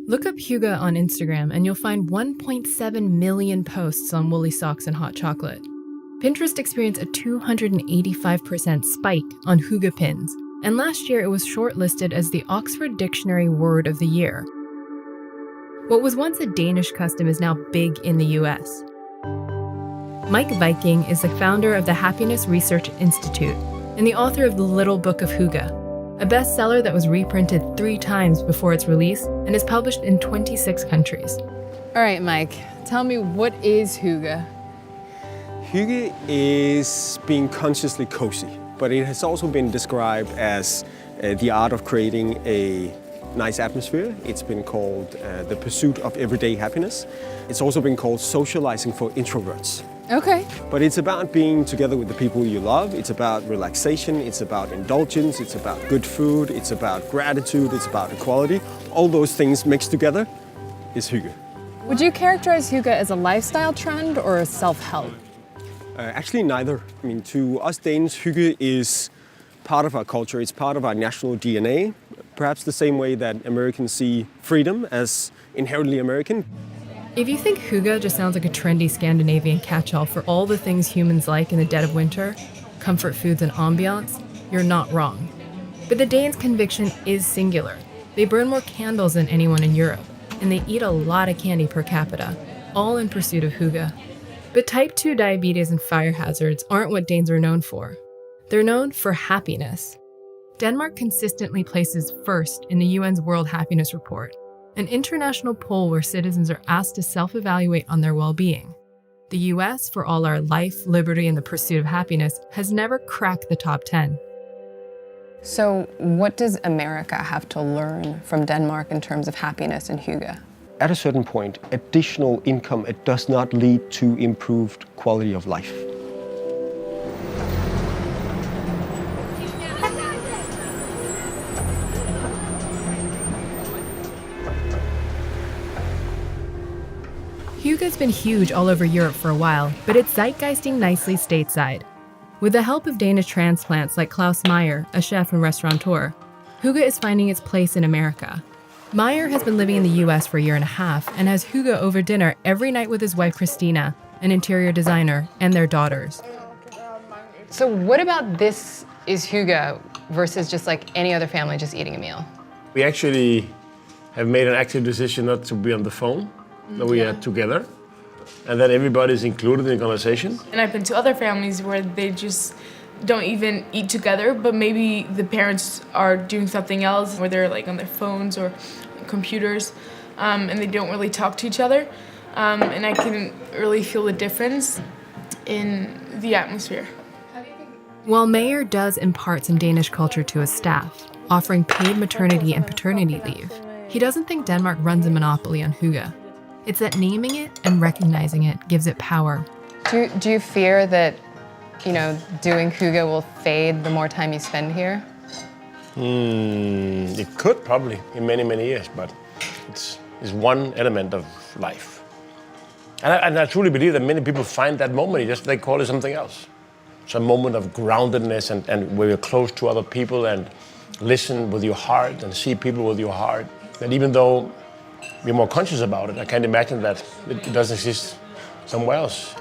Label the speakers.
Speaker 1: Look up Hygge on Instagram and you'll find 1.7 million posts on woolly socks and hot chocolate. Pinterest experienced a 285% spike on Hygge pins, and last year it was shortlisted as the Oxford Dictionary Word of the Year. What was once a Danish custom is now big in the US. Mike Viking is the founder of the Happiness Research Institute and the author of The Little Book of Hygge, a bestseller that was reprinted 3 times before its release and is published in 26 countries.
Speaker 2: All right, Mike, tell me, what is Hygge?
Speaker 3: Hygge is being consciously cozy, but it has also been described as the art of creating a nice atmosphere. It's been called the pursuit of everyday happiness. It's also been called socializing for introverts.
Speaker 2: Okay.
Speaker 3: But it's about being together with the people you love. It's about relaxation. It's about indulgence. It's about good food. It's about gratitude. It's about equality. All those things mixed together is Hygge.
Speaker 2: Would you characterize Hygge as a lifestyle trend or a self-help?
Speaker 3: Actually, neither. I mean, to us Danes, Hygge is part of our culture. It's part of our national DNA. Perhaps the same way that Americans see freedom as inherently American.
Speaker 1: If you think Hygge just sounds like a trendy Scandinavian catch-all for all the things humans like in the dead of winter, comfort foods and ambiance, you're not wrong. But the Danes' conviction is singular. They burn more candles than anyone in Europe, and they eat a lot of candy per capita, all in pursuit of Hygge. But type 2 diabetes and fire hazards aren't what Danes are known for. They're known for happiness. Denmark consistently places first in the UN's World Happiness Report, an international poll where citizens are asked to self-evaluate on their well-being. The US, for all our life, liberty, and the pursuit of happiness, has never cracked the top 10.
Speaker 2: So what does America have to learn from Denmark in terms of happiness and Hygge?
Speaker 3: At a certain point, additional income, it does not lead to improved quality of life.
Speaker 1: Hygge's been huge all over Europe for a while, but it's zeitgeisting nicely stateside. With the help of Danish transplants like Klaus Meyer, a chef and restaurateur, Hygge is finding its place in America. Meyer has been living in the US for a year and a half and has Hygge over dinner every night with his wife Christina, an interior designer, and their daughters.
Speaker 2: So what about this is Hygge versus just like any other family just eating a meal?
Speaker 4: We actually have made an active decision not to be on the phone, that we are together, and that everybody's included in the conversation.
Speaker 5: And I've been to other families where they just don't even eat together, but maybe the parents are doing something else, where they're like on their phones or computers, and they don't really talk to each other. And I can really feel the difference in the atmosphere.
Speaker 1: While Meyer does impart some Danish culture to his staff, offering paid maternity and paternity leave, he doesn't think Denmark runs a monopoly on Hygge. It's that naming it and recognizing it gives it power.
Speaker 2: Do you fear that, doing Hygge will fade the more time you spend here?
Speaker 4: It could probably in many, many years, but it's one element of life. And I truly believe that many people find that moment, they call it something else. It's a moment of groundedness and where you're close to other people and listen with your heart and see people with your heart. And even though we're more conscious about it, I can't imagine that it doesn't exist somewhere else.